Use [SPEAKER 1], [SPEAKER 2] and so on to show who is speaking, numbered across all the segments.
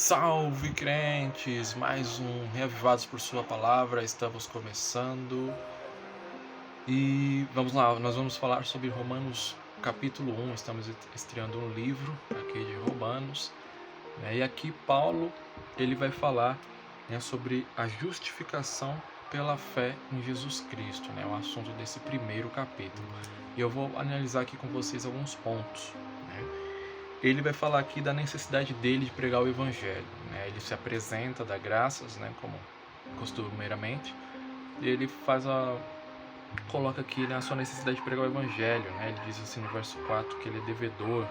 [SPEAKER 1] Salve, crentes! Mais um Reavivados por Sua Palavra, estamos começando. E vamos lá, nós vamos falar sobre Romanos capítulo 1, estamos estreando um livro aqui de Romanos. E aqui Paulo, ele vai falar sobre a justificação pela fé em Jesus Cristo, o assunto desse primeiro capítulo. E eu vou analisar aqui com vocês alguns pontos. Ele vai falar aqui da necessidade dele de pregar o evangelho. Ele se apresenta, dá graças, como costumeiramente, e ele coloca aqui a sua necessidade de pregar o evangelho. Ele diz assim no verso 4 que ele é devedor,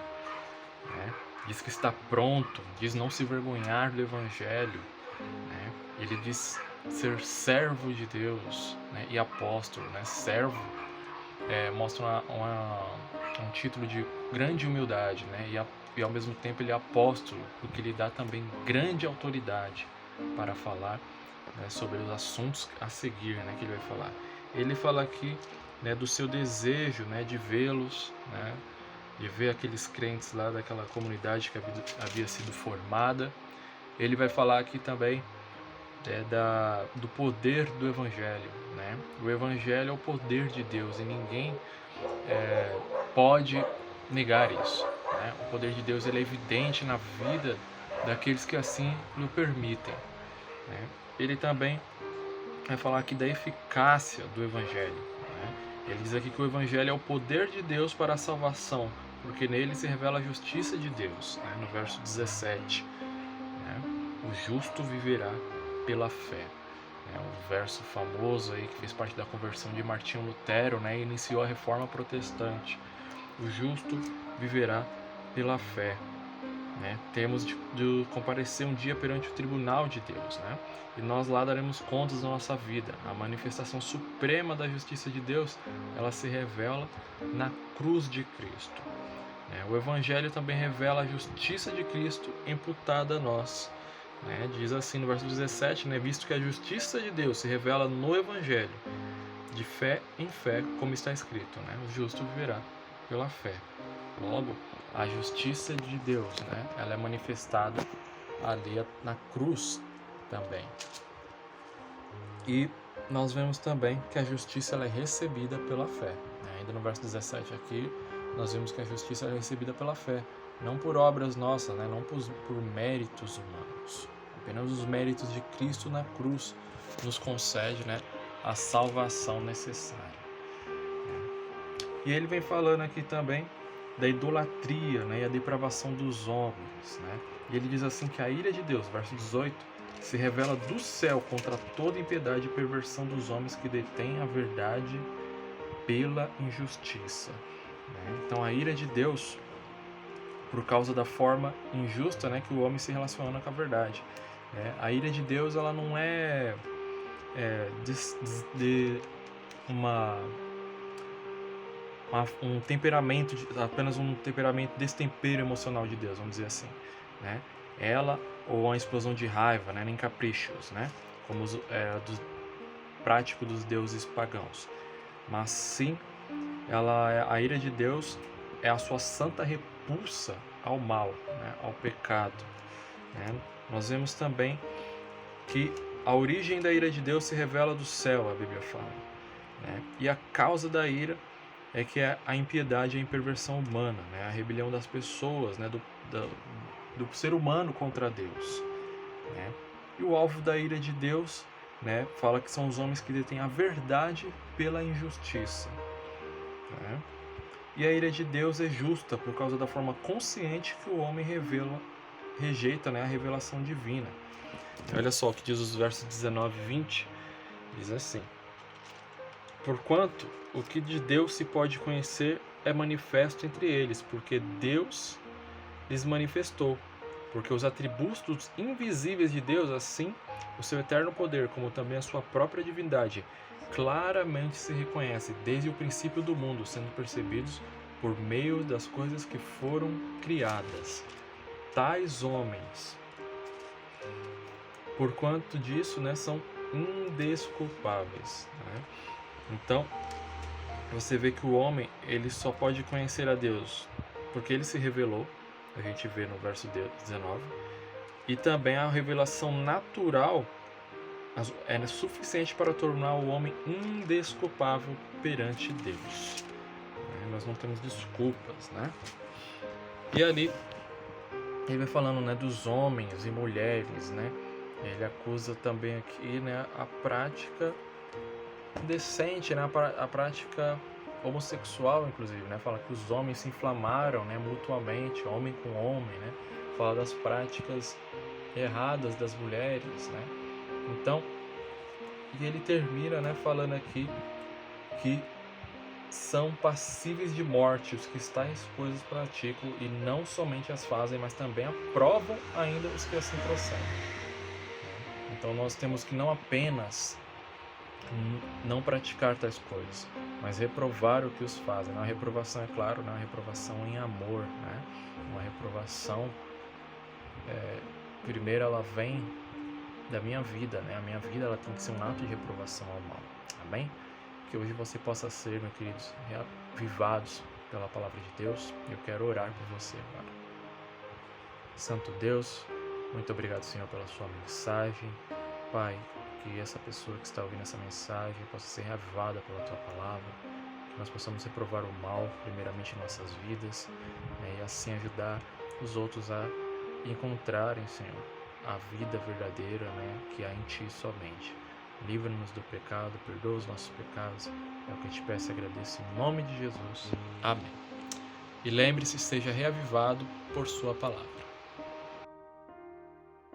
[SPEAKER 1] diz que está pronto, diz não se vergonhar do evangelho, ele diz ser servo de Deus, e apóstolo. Servo mostra um título de grande humildade, e ao mesmo tempo ele é apóstolo, porque ele dá também grande autoridade para falar sobre os assuntos a seguir, que ele vai falar. Ele fala aqui do seu desejo de vê-los, de ver aqueles crentes lá daquela comunidade que havia sido formada. Ele vai falar aqui também do poder do Evangelho. O Evangelho é o poder de Deus e ninguém pode negar isso. O poder de Deus ele é evidente na vida daqueles que assim o permitem. Ele também vai falar aqui da eficácia do Evangelho. Ele diz aqui que o Evangelho é o poder de Deus para a salvação, porque nele se revela a justiça de Deus. No verso 17, o justo viverá pela fé. Um verso famoso aí que fez parte da conversão de Martinho Lutero, e iniciou a reforma protestante. O justo viverá pela fé. Temos de comparecer um dia perante o tribunal de Deus, e nós lá daremos contas da nossa vida. A manifestação suprema da justiça de Deus, ela se revela na cruz de Cristo. O Evangelho também revela a justiça de Cristo imputada a nós. Diz assim no verso 17, visto que a justiça de Deus se revela no Evangelho, de fé em fé, como está escrito, o justo viverá pela fé. Logo, a justiça de Deus, ela é manifestada ali na cruz também. E nós vemos também que a justiça ela é recebida pela fé. Ainda no verso 17 aqui, nós vemos que a justiça é recebida pela fé, não por obras nossas, não por méritos humanos. Apenas os méritos de Cristo na cruz nos concede a salvação necessária. E ele vem falando aqui também da idolatria e a depravação dos homens. E ele diz assim que a ira de Deus, verso 18, se revela do céu contra toda impiedade e perversão dos homens que detêm a verdade pela injustiça. Então a ira de Deus, por causa da forma injusta que o homem se relaciona com a verdade. A ira de Deus ela não é um temperamento, apenas um temperamento destempero emocional de Deus, vamos dizer assim. Ela, ou uma explosão de raiva, nem caprichos, como prático dos deuses pagãos. Mas sim, a ira de Deus é a sua santa repulsa ao mal, ao pecado. Nós vemos também que a origem da ira de Deus se revela do céu, a Bíblia fala. E a causa da ira é que é a impiedade e a imperversão humana, a rebelião das pessoas, do ser humano contra Deus. E o alvo da ira de Deus, fala que são os homens que detêm a verdade pela injustiça. E a ira de Deus é justa por causa da forma consciente que o homem rejeita a revelação divina. Olha só o que diz os versos 19 e 20, diz assim: porquanto o que de Deus se pode conhecer é manifesto entre eles, porque Deus lhes manifestou. Porque os atributos invisíveis de Deus, assim, o seu eterno poder, como também a sua própria divindade, claramente se reconhece desde o princípio do mundo, sendo percebidos por meio das coisas que foram criadas. Tais homens, por quanto disso, são indesculpáveis. Então, você vê que o homem ele só pode conhecer a Deus porque ele se revelou, a gente vê no verso 19, E também a revelação natural é suficiente para tornar o homem indesculpável perante Deus. Nós não temos desculpas, né? E ali ele vai falando, né, dos homens e mulheres, né? Ele acusa também aqui, né, a prática indecente, né, a prática homossexual, inclusive, né? Fala que os homens se inflamaram, né, mutuamente, homem com homem, né? Fala das práticas erradas das mulheres, né? Então, e ele termina, né, falando aqui que são passíveis de morte os que tais coisas praticam, e não somente as fazem, mas também aprovam ainda os que assim procedem. Então nós temos que não apenas não praticar tais coisas, mas reprovar o que os fazem. Uma reprovação, é claro, não é uma reprovação em amor, né? Uma reprovação, primeiro ela vem da minha vida, né? A minha vida ela tem que ser um ato de reprovação ao mal. Amém? Que hoje você possa ser, meus queridos, reavivados pela palavra de Deus. Eu quero orar por você agora. Santo Deus, muito obrigado, Senhor, pela sua mensagem. Pai, que essa pessoa que está ouvindo essa mensagem possa ser reavivada pela tua palavra, que nós possamos reprovar o mal, primeiramente em nossas vidas, né, e assim ajudar os outros a encontrarem, Senhor, a vida verdadeira, né, que há em Ti somente. Livra-nos do pecado, perdoa os nossos pecados. É o que eu te peço e agradeço em nome de Jesus. Amém. E lembre-se, seja reavivado por sua palavra.